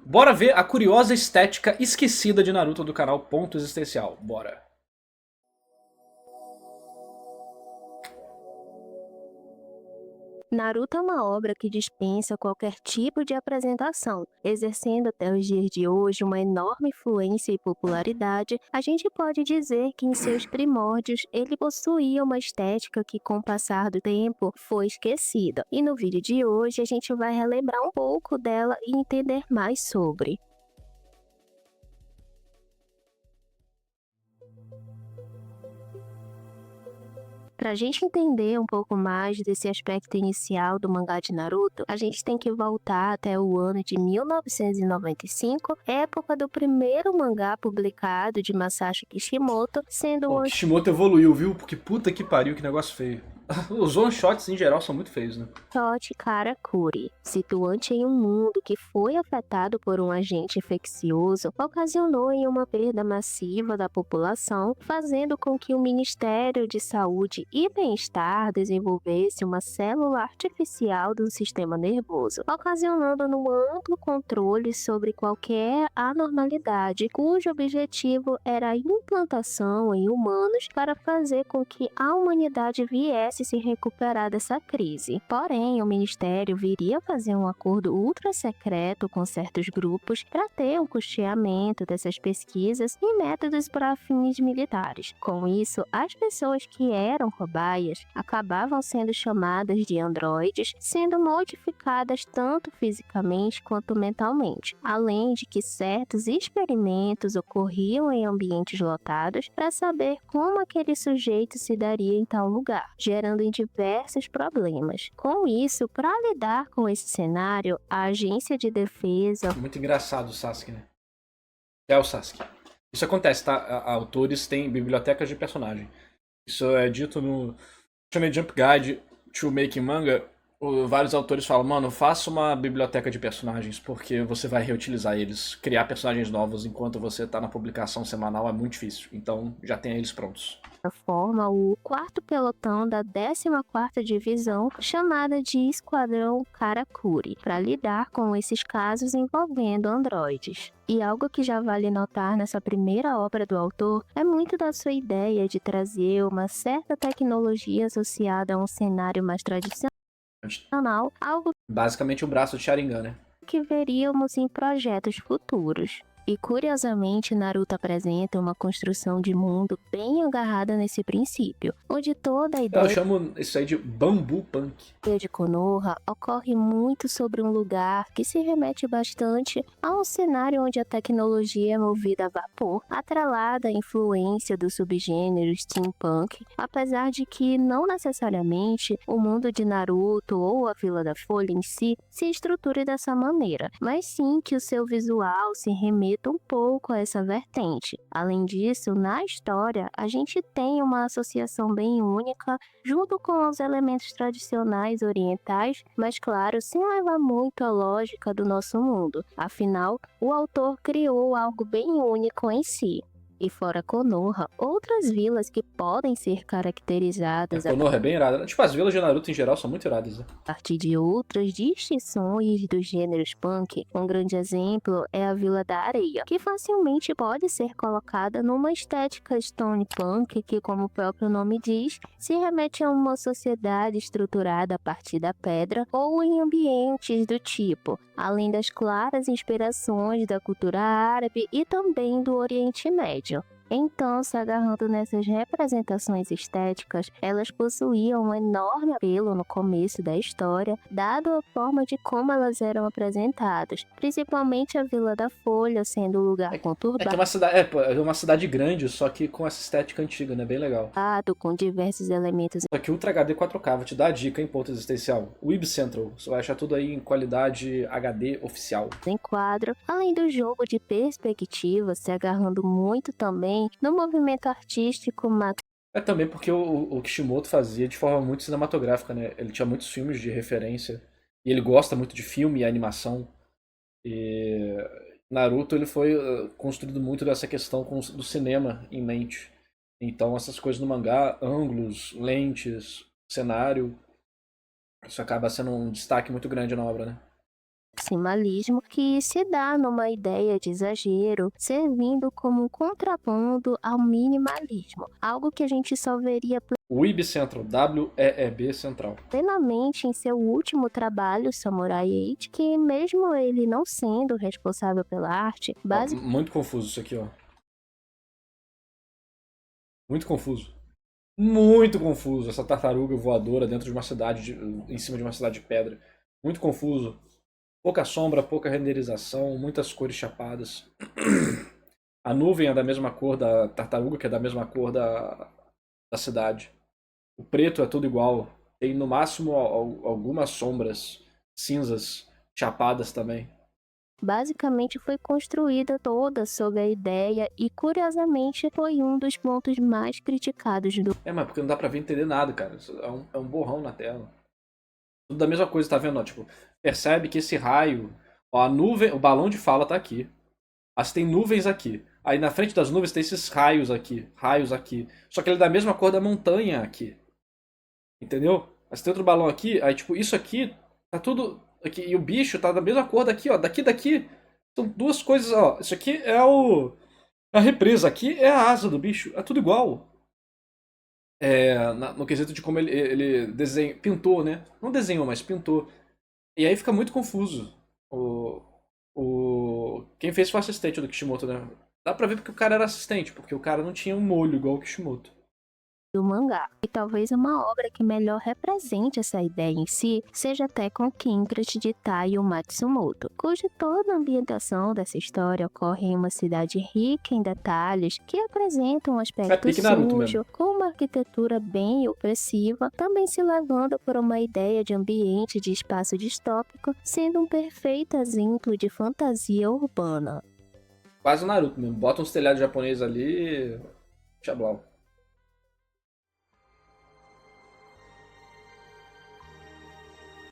Bora ver a curiosa estética esquecida de Naruto do canal Ponto Existencial. Bora. Naruto é uma obra que dispensa qualquer tipo de apresentação, exercendo até os dias de hoje uma enorme influência e popularidade. A gente pode dizer que em seus primórdios ele possuía uma estética que, com o passar do tempo, foi esquecida. E no vídeo de hoje a gente vai relembrar um pouco dela e entender mais sobre. Para a gente entender um pouco mais desse aspecto inicial do mangá de Naruto, a gente tem que voltar até o ano de 1995, época do primeiro mangá publicado de Masashi Kishimoto, sendo Pô, o Kishimoto evoluiu, viu? Porque puta que pariu, que negócio feio. Os one-shots em geral são muito feios, né? Tochi Karakuri, situante em um mundo que foi afetado por um agente infeccioso, ocasionou em uma perda massiva da população, fazendo com que o Ministério de Saúde e Bem-Estar desenvolvesse uma célula artificial do sistema nervoso, ocasionando um amplo controle sobre qualquer anormalidade, cujo objetivo era a implantação em humanos para fazer com que a humanidade viesse se recuperar dessa crise. Porém, o Ministério viria fazer um acordo ultra secreto com certos grupos para ter um custeamento dessas pesquisas e métodos para fins militares. Com isso, as pessoas que eram cobaias acabavam sendo chamadas de androides, sendo modificadas tanto fisicamente quanto mentalmente, além de que certos experimentos ocorriam em ambientes lotados para saber como aquele sujeito se daria em tal lugar, gerando em diversos problemas. Com isso, para lidar com esse cenário, a Agência de Defesa Muito engraçado o Sasuke, né? É o Sasuke. Isso acontece, tá? Autores têm bibliotecas de personagem. Isso é dito no Shonen Jump Guide to Making Manga. Vários autores falam, mano, faça uma biblioteca de personagens, porque você vai reutilizar eles. Criar personagens novos enquanto você tá na publicação semanal é muito difícil. Então já tenha eles prontos. forma o quarto pelotão da 14ª Divisão, chamada de Esquadrão Karakuri, para lidar com esses casos envolvendo androides. E algo que já vale notar nessa primeira obra do autor é muito da sua ideia de trazer uma certa tecnologia associada a um cenário mais tradicional, algo Basicamente o braço de Sharingan, né? que veríamos em projetos futuros. E curiosamente, Naruto apresenta uma construção de mundo bem agarrada nesse princípio, onde toda a Eu ideia chamo isso aí de bambu punk. de Konoha ocorre muito sobre um lugar que se remete bastante a um cenário onde a tecnologia é movida a vapor, atrelada à influência do subgênero steampunk, apesar de que não necessariamente o mundo de Naruto ou a Vila da Folha em si se estruture dessa maneira, mas sim que o seu visual se remeta um pouco a essa vertente. Além disso, na história, a gente tem uma associação bem única junto com os elementos tradicionais orientais, mas claro, sem levar muito a lógica do nosso mundo. Afinal, o autor criou algo bem único em si. E fora Konoha, outras vilas que podem ser A caracterizadas a Konoha é bem irada. Tipo, as vilas de Naruto em geral são muito iradas, né? partir de outras distinções dos gêneros punk. Um grande exemplo é a Vila da Areia, que facilmente pode ser colocada numa estética stone punk que, como o próprio nome diz, se remete a uma sociedade estruturada a partir da pedra ou em ambientes do tipo, além das claras inspirações da cultura árabe e também do Oriente Médio. Então, se agarrando nessas representações estéticas, elas possuíam um enorme apelo no começo da história, dado a forma de como elas eram apresentadas, principalmente a Vila da Folha sendo um lugar É que é conturbado, uma cidade, pô, é uma cidade grande, só que com essa estética antiga, né? Bem legal. com diversos elementos Só que Ultra HD 4K, vou te dar a dica em ponto existencial. Web Central, você vai achar tudo aí em qualidade HD oficial. em quadro, além do jogo de perspectiva, se agarrando muito também no movimento artístico É também porque o Kishimoto fazia de forma muito cinematográfica, né? Ele tinha muitos filmes de referência. E ele gosta muito de filme e animação. E Naruto ele foi construído muito dessa questão do cinema em mente. Então essas coisas no mangá, ângulos, lentes, cenário, isso acaba sendo um destaque muito grande na obra, né? maximalismo que se dá numa ideia de exagero, servindo como um contraponto ao minimalismo, algo que a gente só veria Weeb Central, WEEB Central. plenamente em seu último trabalho, Samurai 8, que mesmo ele não sendo responsável pela arte, Ó, muito confuso isso aqui, ó. Muito confuso. Muito confuso essa tartaruga voadora dentro de uma cidade, em cima de uma cidade de pedra. Muito confuso. Pouca sombra, pouca renderização, muitas cores chapadas. A nuvem é da mesma cor da tartaruga, que é da mesma cor da cidade. O preto é tudo igual. Tem no máximo algumas sombras cinzas chapadas também. basicamente foi construída toda sob a ideia e, curiosamente, foi um dos pontos mais criticados do É, mas porque não dá pra ver entender nada, cara. É um borrão na tela. Tudo da mesma coisa, tá vendo? Ó, tipo, percebe que esse raio. Ó, a nuvem. O balão de fala tá aqui. Mas tem nuvens aqui. Aí na frente das nuvens tem esses raios aqui. Raios aqui. Só que ele é da mesma cor da montanha aqui. Entendeu? Mas tem outro balão aqui. Aí, tipo, isso aqui tá tudo. Aqui, e o bicho tá da mesma cor daqui, ó. Daqui. São duas coisas, ó. Isso aqui é a represa. Aqui é a asa do bicho. É tudo igual. No quesito de como ele pintou, né? Não desenhou, mas pintou. E aí fica muito confuso. Quem fez foi o assistente do Kishimoto, né? Dá pra ver porque o cara era assistente, porque o cara não tinha um molho igual o Kishimoto. mangá. E talvez uma obra que melhor represente essa ideia em si seja Tekken Kindred de Taiyo Matsumoto, cuja toda a ambientação dessa história ocorre em uma cidade rica em detalhes que apresentam um aspecto pique Naruto sujo, mesmo. com uma arquitetura bem opressiva, também se levando por uma ideia de ambiente de espaço distópico, sendo um perfeito exemplo de fantasia urbana. Quase o Naruto mesmo. Bota uns telhados japoneses ali. Tchablau.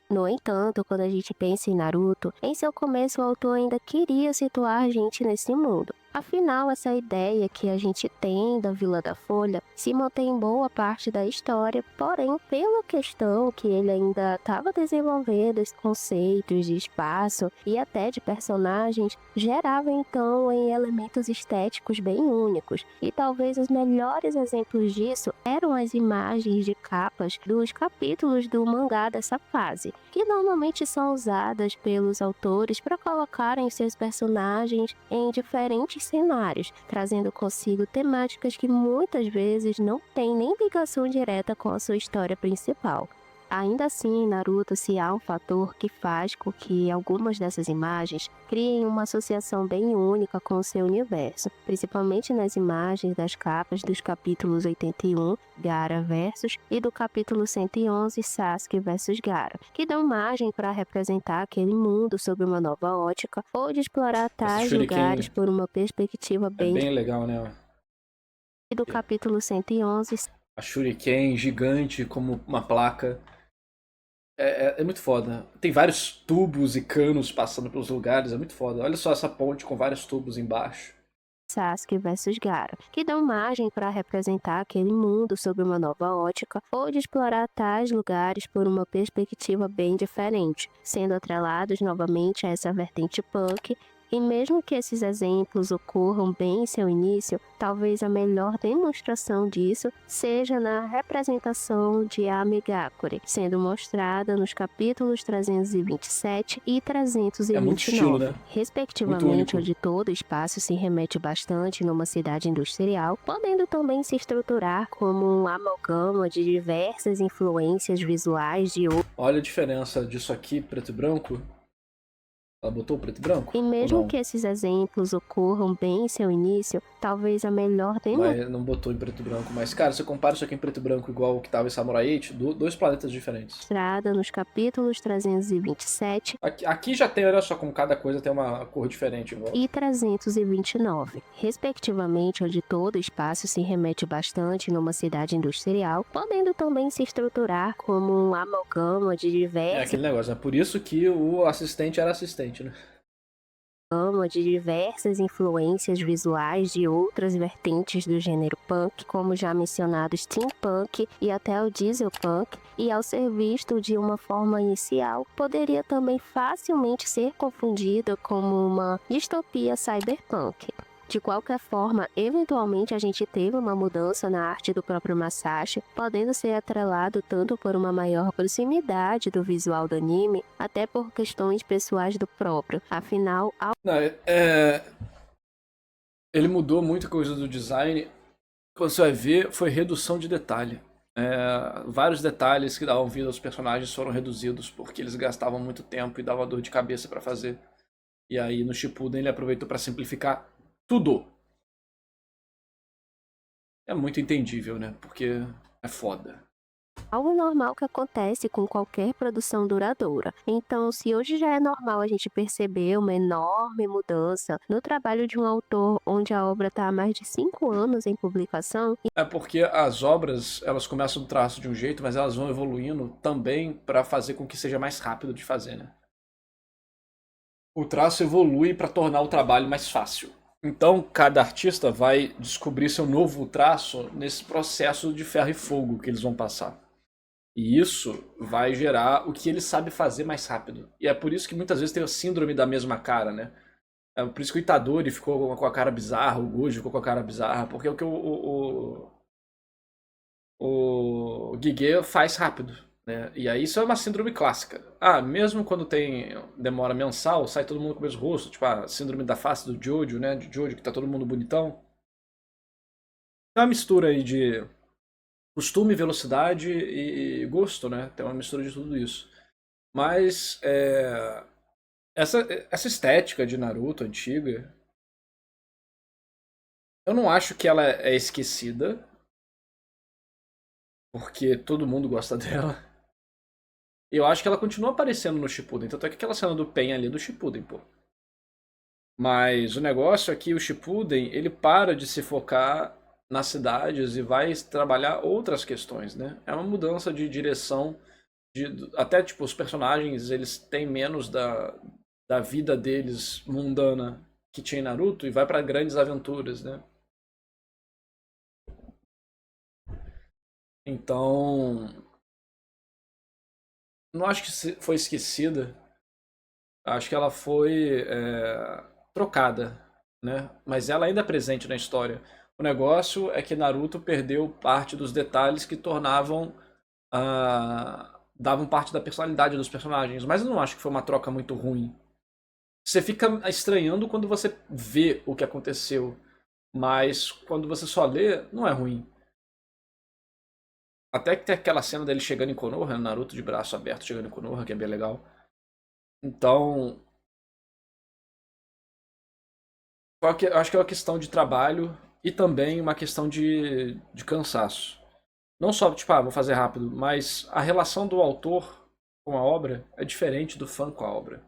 No entanto, quando a gente pensa em Naruto, em seu começo o autor ainda queria situar a gente nesse mundo. Afinal, essa ideia que a gente tem da Vila da Folha se mantém em boa parte da história, porém, pela questão que ele ainda estava desenvolvendo os conceitos de espaço e até de personagens, gerava então em elementos estéticos bem únicos. E talvez os melhores exemplos disso eram as imagens de capas dos capítulos do mangá dessa fase, que normalmente são usadas pelos autores para colocarem seus personagens em diferentes cenários, trazendo consigo temáticas que muitas vezes não têm nem ligação direta com a sua história principal. Ainda assim, em Naruto, se há um fator que faz com que algumas dessas imagens criem uma associação bem única com o seu universo, principalmente nas imagens das capas dos capítulos 81, Gaara Versus, e do capítulo 111, Sasuke vs Gaara, que dão margem para representar aquele mundo sob uma nova ótica ou de explorar tais lugares por uma perspectiva bem legal, né? E do capítulo 111, a Shuriken gigante como uma placa. É muito foda. Tem vários tubos e canos passando pelos lugares, é muito foda. Olha só essa ponte com vários tubos embaixo. Sasuke vs Gaara, que dão margem para representar aquele mundo sob uma nova ótica ou de explorar tais lugares por uma perspectiva bem diferente, sendo atrelados novamente a essa vertente punk. E mesmo que esses exemplos ocorram bem em seu início, talvez a melhor demonstração disso seja na representação de Amigakure, sendo mostrada nos capítulos 327 e 329, muito estilo, né? respectivamente, onde todo o espaço se remete bastante numa cidade industrial, podendo também se estruturar como um amalgama de diversas influências visuais de outros. Olha a diferença disso aqui, preto e branco. Ela botou o preto e branco? E mesmo que esses exemplos ocorram bem em seu início, talvez a melhor Mas não botou em preto e branco. Mas, cara, você compara isso aqui em preto e branco igual o que tava em Samurai 8, dois planetas diferentes. Mostrada nos capítulos 327 aqui já tem, olha só, como cada coisa tem uma cor diferente. Igual. E 329, respectivamente, onde todo o espaço se remete bastante numa cidade industrial, podendo também se estruturar como um amalgama de diversas aquele negócio, é por isso que o assistente era assistente, né? gama de diversas influências visuais de outras vertentes do gênero punk, como já mencionado steampunk e até o dieselpunk, e ao ser visto de uma forma inicial, poderia também facilmente ser confundido como uma distopia cyberpunk. De qualquer forma, eventualmente a gente teve uma mudança na arte do próprio Masashi, podendo ser atrelado tanto por uma maior proximidade do visual do anime, até por questões pessoais do próprio. Afinal, Não, ele mudou muita coisa do design. Quando você vai ver, foi redução de detalhe. Vários detalhes que davam vida aos personagens foram reduzidos porque eles gastavam muito tempo e dava dor de cabeça pra fazer. E aí no Shippuden ele aproveitou pra simplificar tudo. É muito entendível, né? Porque é foda. algo normal que acontece com qualquer produção duradoura. Então, se hoje já é normal a gente perceber uma enorme mudança no trabalho de um autor onde a obra está há mais de 5 anos em publicação, É porque as obras, elas começam do traço de um jeito, mas elas vão evoluindo também pra fazer com que seja mais rápido de fazer, né? O traço evolui pra tornar o trabalho mais fácil. Então, cada artista vai descobrir seu novo traço nesse processo de ferro e fogo que eles vão passar. E isso vai gerar o que ele sabe fazer mais rápido. E é por isso que muitas vezes tem a síndrome da mesma cara, né? É por isso que o Itadori ficou com a cara bizarra, o Gojo ficou com a cara bizarra, porque é o que o Guiguê faz rápido, né? E aí isso é uma síndrome clássica. Ah, mesmo quando tem demora mensal, sai todo mundo com o mesmo rosto, tipo a síndrome da face do Jojo, né? De Jojo, que tá todo mundo bonitão. É uma mistura aí de costume, velocidade e gosto, né? Tem uma mistura de tudo isso. Mas essa estética de Naruto antiga, eu não acho que ela é esquecida, porque todo mundo gosta dela. Eu acho que ela continua aparecendo no Shippuden, tanto é que aquela cena do Pen ali é do Shippuden, pô. Mas o negócio é que o Shippuden, ele para de se focar nas cidades e vai trabalhar outras questões, né? É uma mudança de direção, até tipo os personagens, eles têm menos da vida deles mundana que tinha em Naruto e vai pra grandes aventuras, né? Então, não acho que foi esquecida. Acho que ela foi trocada, né? Mas ela ainda é presente na história. O negócio é que Naruto perdeu parte dos detalhes que tornavam davam parte da personalidade dos personagens. Mas eu não acho que foi uma troca muito ruim. Você fica estranhando quando você vê o que aconteceu, mas quando você só lê, não é ruim. Até que tem aquela cena dele chegando em Konoha, Naruto de braço aberto chegando em Konoha, que é bem legal. Então, eu acho que é uma questão de trabalho e também uma questão de cansaço. Não só, tipo, vou fazer rápido, mas a relação do autor com a obra é diferente do fã com a obra.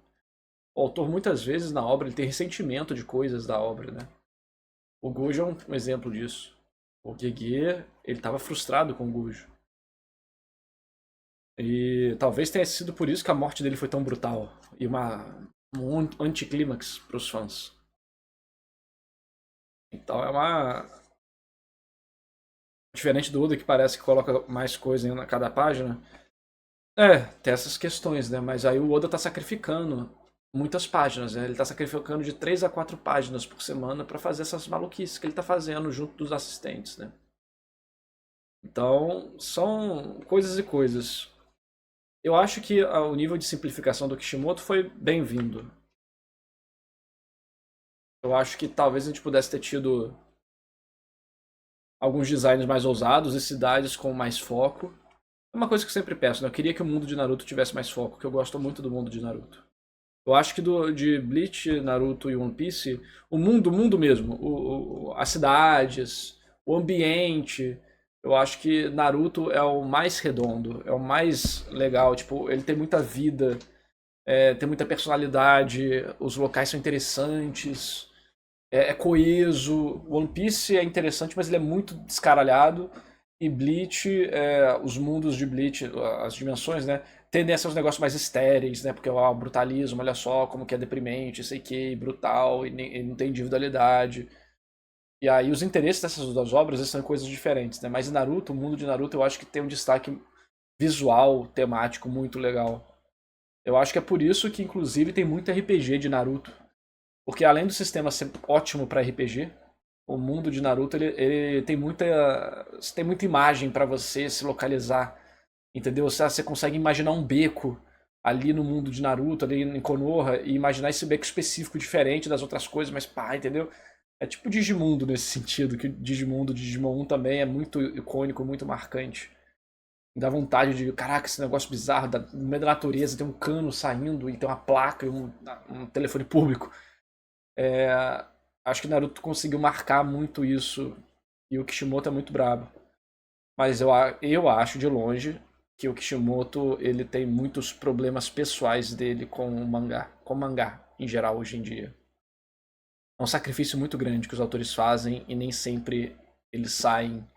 O autor, muitas vezes, na obra, ele tem ressentimento de coisas da obra, né? O Gojo é um exemplo disso. O Gege, ele estava frustrado com o Gojo. E talvez tenha sido por isso que a morte dele foi tão brutal. E um anticlímax para os fãs. Então é uma. Diferente do Oda, que parece que coloca mais coisa em cada página. Tem essas questões, né? Mas aí o Oda tá sacrificando muitas páginas, né? Ele tá sacrificando de 3 a 4 páginas por semana para fazer essas maluquices que ele tá fazendo junto dos assistentes, né? Então, são coisas e coisas. Eu acho que o nível de simplificação do Kishimoto foi bem-vindo. Eu acho que talvez a gente pudesse ter tido alguns designs mais ousados e cidades com mais foco. É uma coisa que eu sempre peço, né? Eu queria que o mundo de Naruto tivesse mais foco, porque eu gosto muito do mundo de Naruto. Eu acho que de Bleach, Naruto e One Piece, o mundo mesmo, as cidades, o ambiente, eu acho que Naruto é o mais redondo, é o mais legal. Tipo, ele tem muita vida, tem muita personalidade, os locais são interessantes, é coeso. One Piece é interessante, mas ele é muito descaralhado. E Bleach, os mundos de Bleach, as dimensões, né? tendência aos negócios mais estéreis, né? Porque o brutalismo, olha só como que é deprimente, sei que, brutal, e não tem individualidade. E aí os interesses dessas duas obras são coisas diferentes, né? Mas em Naruto, o mundo de Naruto, eu acho que tem um destaque visual, temático muito legal. Eu acho que é por isso que, inclusive, tem muito RPG de Naruto. Porque além do sistema ser ótimo para RPG, o mundo de Naruto ele tem muita imagem para você se localizar, entendeu? Você consegue imaginar um beco ali no mundo de Naruto, ali em Konoha, e imaginar esse beco específico diferente das outras coisas, mas pá, entendeu? É tipo Digimundo nesse sentido, que o Digimundo de Digimon 1 também é muito icônico, muito marcante. Dá vontade de, caraca, esse negócio bizarro, no meio da natureza tem um cano saindo e tem uma placa e um telefone público. Acho que Naruto conseguiu marcar muito isso e o Kishimoto é muito brabo. Mas eu acho de longe que o Kishimoto ele tem muitos problemas pessoais dele com o mangá em geral hoje em dia. É um sacrifício muito grande que os autores fazem e nem sempre eles saem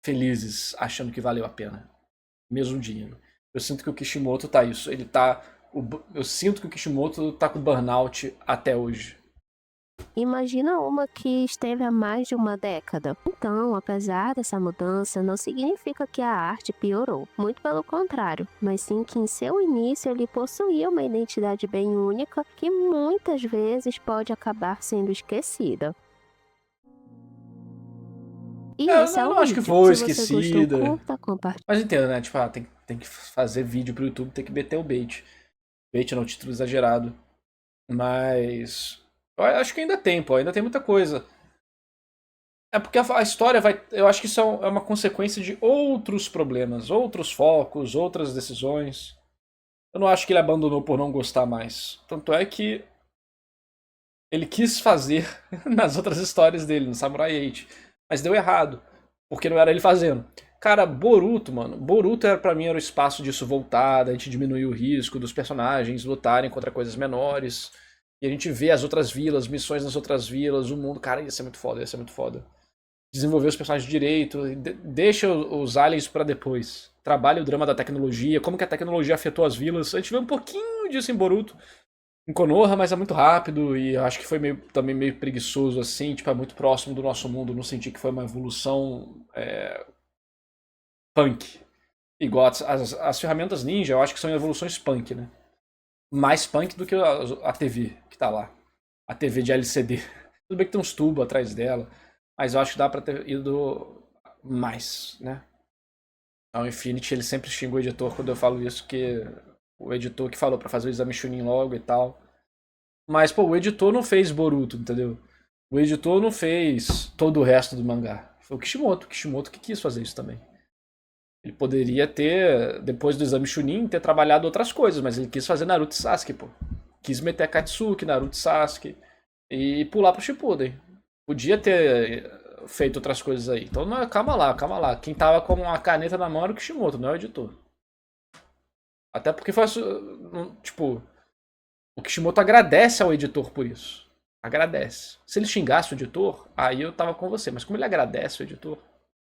felizes achando que valeu a pena. Mesmo o dinheiro. Eu sinto que o Kishimoto tá isso. Eu sinto que o Kishimoto tá com burnout até hoje. Imagina uma que esteve há mais de uma década. Então, apesar dessa mudança, não significa que a arte piorou. Muito pelo contrário, mas sim que em seu início ele possuía uma identidade bem única que muitas vezes pode acabar sendo esquecida. E Eu esse é não o acho que vídeo. foi Se você gostou, esquecida. curta, compartilhe. Mas entendo, né? Tipo, tem que fazer vídeo pro YouTube, tem que meter o bait. Bait não, título exagerado. Mas. Eu acho que ainda tem, pô, ainda tem muita coisa. É porque a história vai. Eu acho que isso é uma consequência de outros problemas, outros focos, outras decisões. Eu não acho que ele abandonou por não gostar mais. Tanto é que ele quis fazer nas outras histórias dele, no Samurai 8. Mas deu errado. Porque não era ele fazendo. Cara, Boruto, mano. Boruto pra mim era o espaço disso voltar, da gente diminuir o risco dos personagens lutarem contra coisas menores. E a gente vê as outras vilas, missões nas outras vilas, o mundo. Cara, ia ser muito foda, ia ser muito foda. Desenvolver os personagens direito, deixa os aliens pra depois. Trabalha o drama da tecnologia, como que a tecnologia afetou as vilas. A gente vê um pouquinho disso em Boruto, em Konoha, mas é muito rápido e eu acho que foi também meio preguiçoso assim, tipo, é muito próximo do nosso mundo, não senti que foi uma evolução punk. Igual as ferramentas ninja, eu acho que são evoluções punk, né? Mais punk do que a TV que tá lá. A TV de LCD. Tudo bem que tem uns tubos atrás dela, mas eu acho que dá pra ter ido mais, né? A Infinity, ele sempre xinga o editor quando eu falo isso, que o editor que falou pra fazer o exame Chunin logo e tal. Mas, pô, o editor não fez Boruto, entendeu? O editor não fez todo o resto do mangá. Foi o Kishimoto. O Kishimoto que quis fazer isso também. Ele poderia ter, depois do exame Chunin, ter trabalhado outras coisas, mas ele quis fazer Naruto e Sasuke, pô. Quis meter Katsuki, Naruto e Sasuke e pular pro Shippuden. Podia ter feito outras coisas aí. Então, calma lá, calma lá. Quem tava com a caneta na mão era o Kishimoto, não é o editor. Até porque foi, tipo, o Kishimoto agradece ao editor por isso. Agradece. Se ele xingasse o editor, aí eu tava com você. Mas como ele agradece o editor,